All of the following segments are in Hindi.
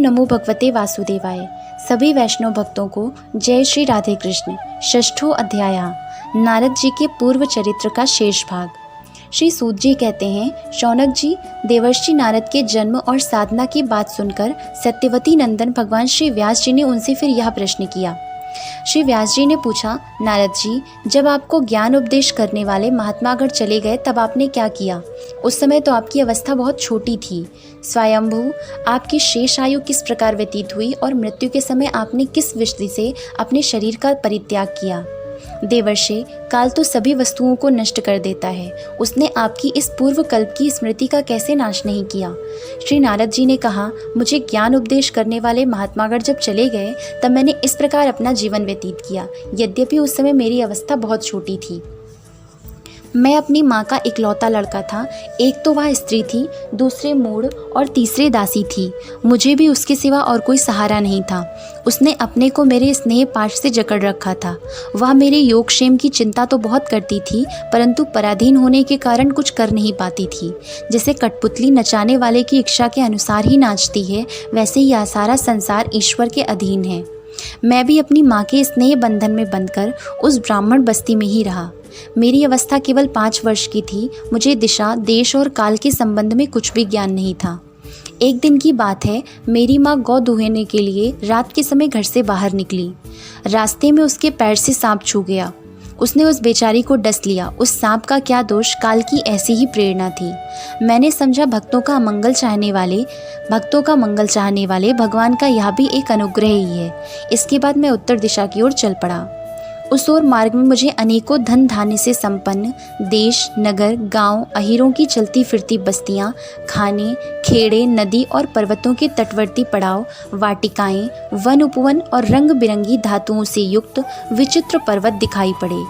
नमो भगवते वासुदेवाय। सभी वैष्णव भक्तों को जय श्री राधे कृष्ण। षष्ठो अध्याय। नारद जी के पूर्व चरित्र का शेष भाग। श्री सूत जी कहते हैं, शौनक जी, देवर्षि नारद के जन्म और साधना की बात सुनकर सत्यवती नंदन भगवान श्री व्यास जी ने उनसे फिर यह प्रश्न किया। श्री व्यास जी ने पूछा, नारद जी, जब आपको ज्ञान उपदेश करने वाले महात्मा अगर चले गए तब आपने क्या किया? उस समय तो आपकी अवस्था बहुत छोटी थी। स्वयंभू, आपकी शेष आयु किस प्रकार व्यतीत हुई और मृत्यु के समय आपने किस विधि से अपने शरीर का परित्याग किया? देवर्षि, काल तो सभी वस्तुओं को नष्ट कर देता है। उसने आपकी इस पूर्व कल्प की स्मृति का कैसे नाश नहीं किया? श्री नारद जी ने कहा, मुझे ज्ञान उपदेश करने वाले महात्मागण जब चले गए तब मैंने इस प्रकार अपना जीवन व्यतीत किया। यद्यपि उस समय मेरी अवस्था बहुत छोटी थी। मैं अपनी माँ का इकलौता लड़का था। एक तो वह स्त्री थी, दूसरे मूढ़ और तीसरे दासी थी। मुझे भी उसके सिवा और कोई सहारा नहीं था। उसने अपने को मेरे स्नेह पाश से जकड़ रखा था। वह मेरे योगक्षेम की चिंता तो बहुत करती थी, परंतु पराधीन होने के कारण कुछ कर नहीं पाती थी। जैसे कठपुतली नचाने वाले की इच्छा के अनुसार ही नाचती है, वैसे ही यह सारा संसार ईश्वर के अधीन है। मैं भी अपनी माँ के स्नेह बंधन में बंधकर उस ब्राह्मण बस्ती में ही रहा। मेरी अवस्था केवल 5 वर्ष की थी। मुझे दिशा, देश और काल के संबंध में कुछ भी ज्ञान नहीं था। एक दिन की बात है, मेरी माँ गौ दुहने के लिए रात के समय घर से बाहर निकली। रास्ते में उसके पैर से सांप छू गया। उसने उस बेचारी को डस लिया। उस सांप का क्या दोष, काल की ऐसी ही प्रेरणा थी। मैंने समझा भक्तों का मंगल चाहने वाले भगवान का यह भी एक अनुग्रह ही है। इसके बाद मैं उत्तर दिशा की ओर चल पड़ा। उस ओर मार्ग में मुझे अनेकों धन धान्य से संपन्न देश, नगर, गांव, अहीरों की चलती फिरती बस्तियां, खाने, खेड़े, नदी और पर्वतों के तटवर्ती पड़ाव, वाटिकाएं, वन उपवन और रंग बिरंगी धातुओं से युक्त विचित्र पर्वत दिखाई पड़े।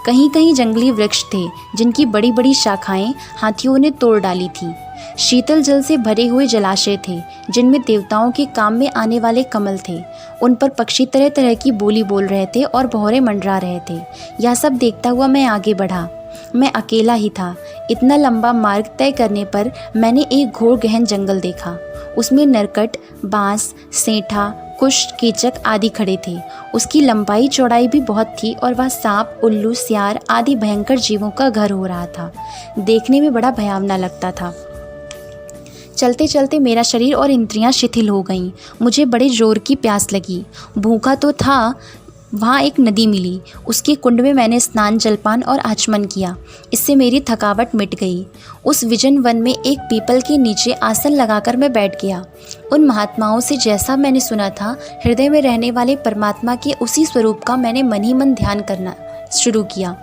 कहीं कहीं जंगली वृक्ष थे जिनकी बड़ी बड़ी शाखाएं हाथियों ने तोड़ डाली थी। शीतल जल से भरे हुए जलाशय थे जिनमें देवताओं के काम में आने वाले कमल थे। उन पर पक्षी तरह तरह की बोली बोल रहे थे और भौरे मंडरा रहे थे। यह सब देखता हुआ मैं आगे बढ़ा। मैं अकेला ही था। इतना लंबा मार्ग तय करने पर मैंने एक घोर गहन जंगल देखा। उसमें नरकट, बांस, सेंठा, कुष्ठ, कीचक आदि खड़े थे। उसकी लंबाई चौड़ाई भी बहुत थी और वह सांप, उल्लू, सियार आदि भयंकर जीवों का घर हो रहा था। देखने में बड़ा भयावना लगता था। चलते चलते मेरा शरीर और इंद्रियां शिथिल हो गईं। मुझे बड़े जोर की प्यास लगी। भूखा तो था। वहाँ एक नदी मिली। उसके कुंड में मैंने स्नान, जलपान और आचमन किया। इससे मेरी थकावट मिट गई। उस विजन वन में एक पीपल के नीचे आसन लगाकर मैं बैठ गया। उन महात्माओं से जैसा मैंने सुना था, हृदय में रहने वाले परमात्मा के उसी स्वरूप का मैंने मन ही मन ध्यान करना शुरू किया।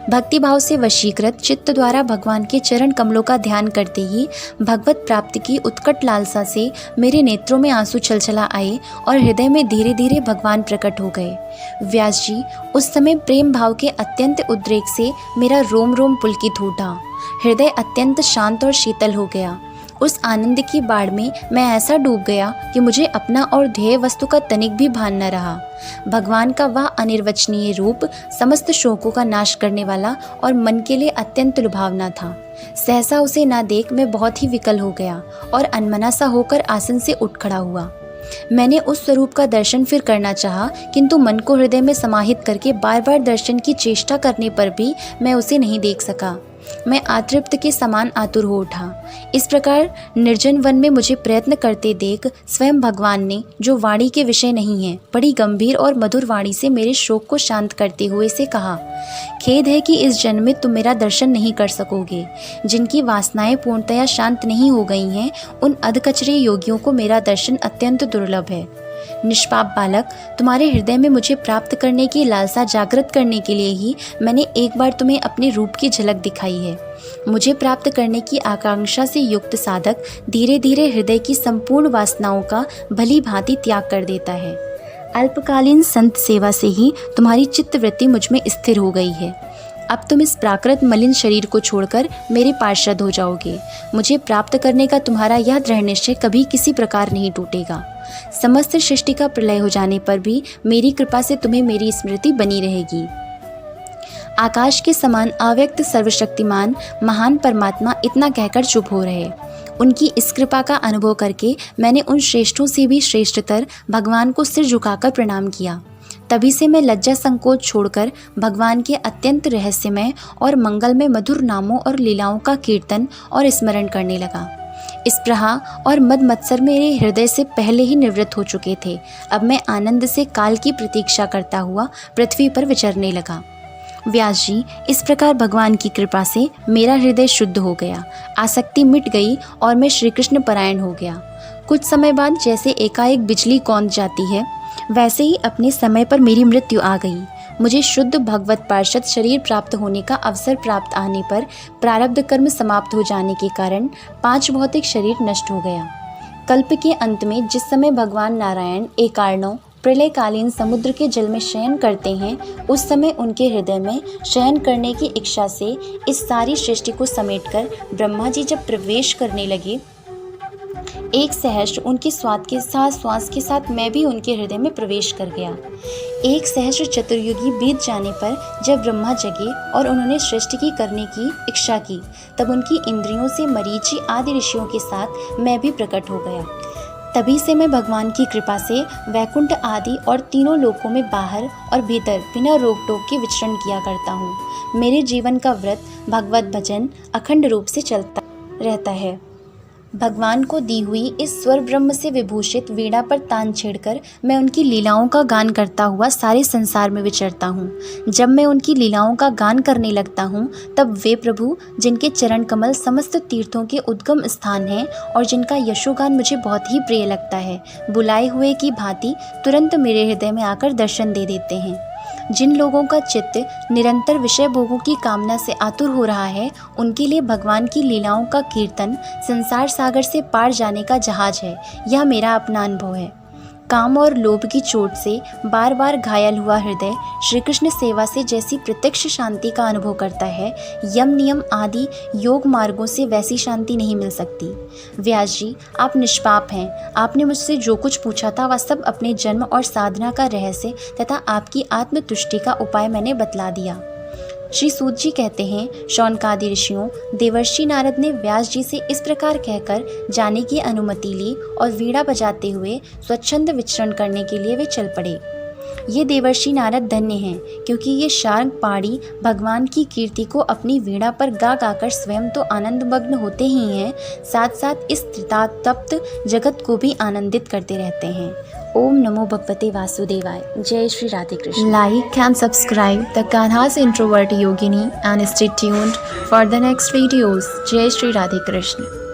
भक्ति भाव से वशीकृत चित्त द्वारा भगवान के चरण कमलों का ध्यान करते ही भगवत प्राप्ति की उत्कट लालसा से मेरे नेत्रों में आंसू छलछला आए और हृदय में धीरे धीरे भगवान प्रकट हो गए। व्यास जी, उस समय प्रेम भाव के अत्यंत उद्रेक से मेरा रोम रोम पुलकित उठा। हृदय अत्यंत शांत और शीतल हो गया। उस आनंद की बाढ़ में मैं ऐसा डूब गया कि मुझे अपना और ध्येय वस्तु का तनिक भी भान न रहा। भगवान का वह अनिर्वचनीय रूप समस्त शोकों का नाश करने वाला और मन के लिए अत्यंत लुभावना था। सहसा उसे ना देख मैं बहुत ही विकल हो गया और अनमना सा होकर आसन से उठ खड़ा हुआ। मैंने उस स्वरूप का दर्शन फिर करना चाहा, किंतु मन को हृदय में समाहित करके बार बार दर्शन की चेष्टा करने पर भी मैं उसे नहीं देख सका। मैं अतृप्त के समान आतुर हो उठा। इस प्रकार निर्जन वन में मुझे प्रयत्न करते देख स्वयं भगवान ने, जो वाणी के विषय नहीं है, बड़ी गंभीर और मधुर वाणी से मेरे शोक को शांत करते हुए से कहा, खेद है कि इस जन्म में तुम मेरा दर्शन नहीं कर सकोगे। जिनकी वासनाएं पूर्णतया शांत नहीं हो गई हैं, उन अधकचरे योगियों को मेरा दर्शन अत्यंत दुर्लभ है। निष्पाप बालक, तुम्हारे हृदय में मुझे प्राप्त करने की लालसा जागृत करने के लिए ही मैंने एक बार तुम्हें अपने रूप की झलक दिखाई है। मुझे प्राप्त करने की आकांक्षा से युक्त साधक धीरे धीरे हृदय की संपूर्ण वासनाओं का भली भांति त्याग कर देता है। अल्पकालीन संत सेवा से ही तुम्हारी चित्तवृत्ति मुझ में स्थिर हो गई है। अब तुम इस प्राकृत मलिन शरीर को छोड़कर मेरे पार्षद हो जाओगे। मुझे प्राप्त करने का तुम्हारा यह दृढ़ निश्चय कभी किसी प्रकार नहीं टूटेगा। समस्त सृष्टि का प्रलय हो जाने पर भी मेरी कृपा से तुम्हें मेरी स्मृति बनी रहेगी। आकाश के समान अव्यक्त सर्वशक्तिमान महान परमात्मा इतना कहकर चुप हो रहे। उनकी इस कृपा का अनुभव करके मैंने उन श्रेष्ठों से भी श्रेष्ठतर भगवान को सिर झुकाकर प्रणाम किया। तभी से मैं लज्जा संकोच छोड़कर भगवान के अत्यंत रहस्यमय और मंगलमय मधुर नामों और लीलाओं का कीर्तन और स्मरण करने लगा। इस प्रहा और मद मत्सर मेरे हृदय से पहले ही निवृत्त हो चुके थे। अब मैं आनंद से काल की प्रतीक्षा करता हुआ पृथ्वी पर विचरने लगा। व्यास जी, इस प्रकार भगवान की कृपा से मेरा हृदय शुद्ध हो गया, आसक्ति मिट गई और मैं श्री कृष्ण परायण हो गया। कुछ समय बाद जैसे एकाएक बिजली कौंध जाती है, वैसे ही अपने समय पर मेरी मृत्यु आ गई। मुझे शुद्ध भगवत पार्षद शरीर प्राप्त होने का अवसर प्राप्त आने पर प्रारब्ध कर्म समाप्त हो जाने के कारण 5 भौतिक शरीर नष्ट हो गया। कल्प के अंत में जिस समय भगवान नारायण एकार्णव प्रलयकालीन समुद्र के जल में शयन करते हैं, उस समय उनके हृदय में शयन करने की इच्छा से इस सारी सृष्टि को समेटकर ब्रह्मा जी जब प्रवेश करने लगे, एक सहस्त्र उनके श्वास के साथ मैं भी उनके हृदय में प्रवेश कर गया। एक सहस्त्र चतुर्युगी बीत जाने पर जब ब्रह्मा जगे और उन्होंने सृष्टि की करने की इच्छा की, तब उनकी इंद्रियों से मरीचि आदि ऋषियों के साथ मैं भी प्रकट हो गया। तभी से मैं भगवान की कृपा से वैकुंठ आदि और तीनों लोकों में बाहर और भीतर बिना रोक टोक के विचरण किया करता हूँ। मेरे जीवन का व्रत भगवत भजन अखंड रूप से चलता रहता है। भगवान को दी हुई इस स्वर ब्रह्म से विभूषित वीणा पर तान छेड़कर मैं उनकी लीलाओं का गान करता हुआ सारे संसार में विचरता हूँ। जब मैं उनकी लीलाओं का गान करने लगता हूँ, तब वे प्रभु जिनके चरण कमल समस्त तीर्थों के उद्गम स्थान हैं और जिनका यशोगान मुझे बहुत ही प्रिय लगता है, बुलाए हुए की भांति तुरंत मेरे हृदय में आकर दर्शन दे देते हैं। जिन लोगों का चित्त निरंतर विषय भोगों की कामना से आतुर हो रहा है, उनके लिए भगवान की लीलाओं का कीर्तन संसार सागर से पार जाने का जहाज है। यह मेरा अपना अनुभव है। काम और लोभ की चोट से बार बार घायल हुआ हृदय श्री कृष्ण सेवा से जैसी प्रत्यक्ष शांति का अनुभव करता है, यम नियम आदि योग मार्गों से वैसी शांति नहीं मिल सकती। व्यास जी, आप निष्पाप हैं। आपने मुझसे जो कुछ पूछा था वह सब अपने जन्म और साधना का रहस्य तथा आपकी आत्मतुष्टि का उपाय मैंने बतला दिया। श्री सूत जी कहते हैं, शौनकादि ऋषियों, देवर्षि नारद ने व्यास जी से इस प्रकार कहकर जाने की अनुमति ली और वीणा बजाते हुए स्वच्छंद विचरण करने के लिए वे चल पड़े। ये देवर्षि नारद धन्य हैं, क्योंकि ये शार्ंग पहाड़ी भगवान की कीर्ति को अपनी वीणा पर गा गाकर स्वयं तो आनंदमग्न होते ही हैं, साथ साथ इस तप्त जगत को भी आनंदित करते रहते हैं। ओम नमो भगवते वासुदेवाय। जय Shri Radhe Krishna. Like and subscribe the Kanha's Introvert Yogini and stay tuned for the next videos. Jai Shri Radhe Krishna.